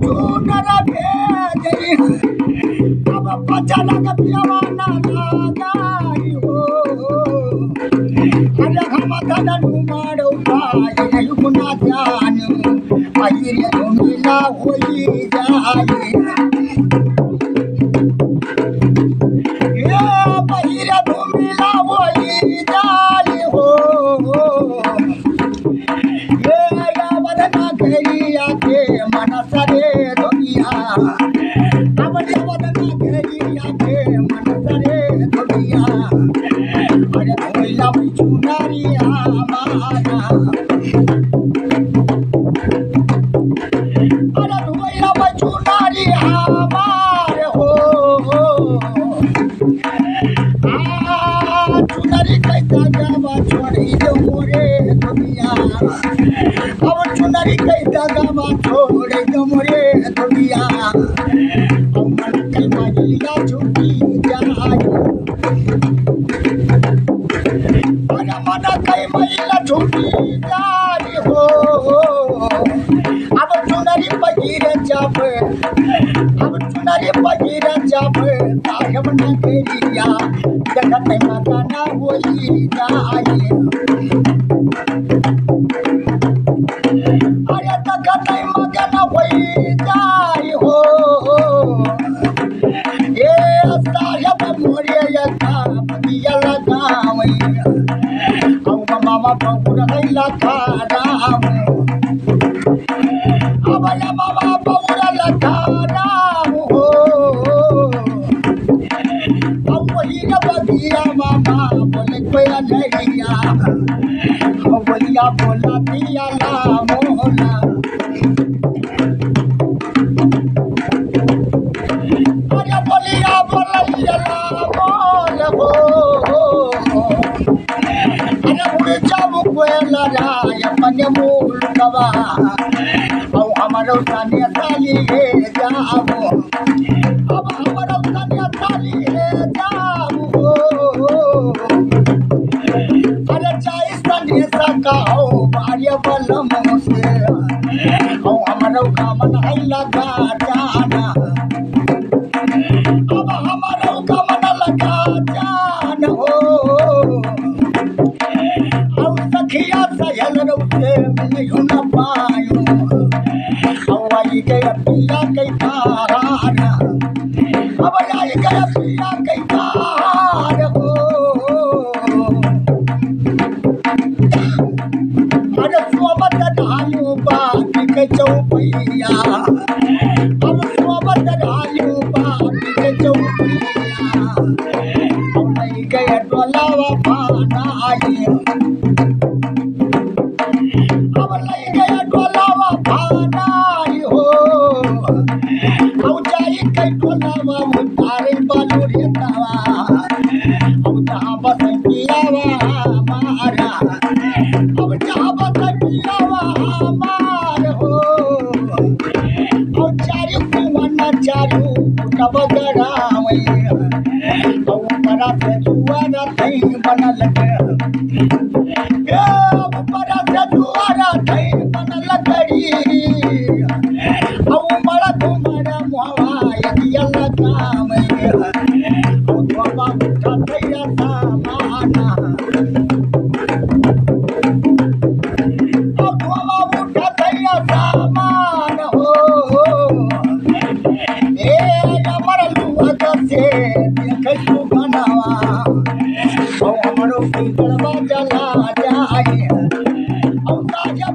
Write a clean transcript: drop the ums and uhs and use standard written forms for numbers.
चूनर भेजई अब पचलक पियवाना लगाई हो अरे हम तनु मारो पाए गुना ध्यान अहिरे मिला होई जाए ये बहिरे मिला होई जाए हो ये यावदना घेरिया के मनस रे दुनिया अब यावदना घेरिया के मनस रे दुनिया अरे भोला चुनरिया माना अरे भोला चुनरिया मार हो चुनरी कैसा गावा छोड़ी दो मोरे दुनिया अब चुनरी कैसा गावा छोड़ दो मोरे दुनिया अब मन कल महिला छुट्टी जाए अरे मन कई महिला छुट्टी जाए हो अब चुनरी पगीर जब अब चुनरी पगीर जब साहेब न करिया जगत मकाना होई जाए अरे जगत मकाना होई जाए हो ये साहेब मोरे यथा बगिया लगावई अब मामा बहुर हैला खाराम अब मामा बहुर लगाराम हो अब वही बगिया मामा बोले कोई लड़िया अब भैया बोला दिया ला मोला अरे बोलिया बोलिया ला मोल हो अरे उड़ जाऊ कोयला राय अपने मूल गवा अब हमारो सानिया साली ले जाओ अब हमारो सानिया साली ले जाओ अरे चाय सानिया सका हो बारिया बलम से अब हमारो कामन है लगा जाना अब हमारो कामन लगा जान हो अब सखिया सयल से मिलियो न पायो अब आई गया पिया कई तारा अब आई गया पिया कई तार हो अरे सोबत ढालू बात के चौपैया अब सोबत ढालू बात के चौपैया अब नहीं गया डोलावा पाना आई अब नहीं गया डोलावा पाना आई हो अब जाई कई डोलावा उतारे बालू रे तावा अब जहाँ बस पियावा मारा अब जहाँ बस पियावा मार हो अब चारू कुआना चारू तब गरावे अब परा से जुआरा थई बनल के अब परा से जुआरा थई बनल करी अब बड़ा तुम्हारा मुहवा यदिया लगावे अब बाबा उठा थैया सामाना अब बाबा उठा थैया सामान हो ए अमर लुआ से देख सुगनावा अब हमरो पीतलवा जला जाए अब साजा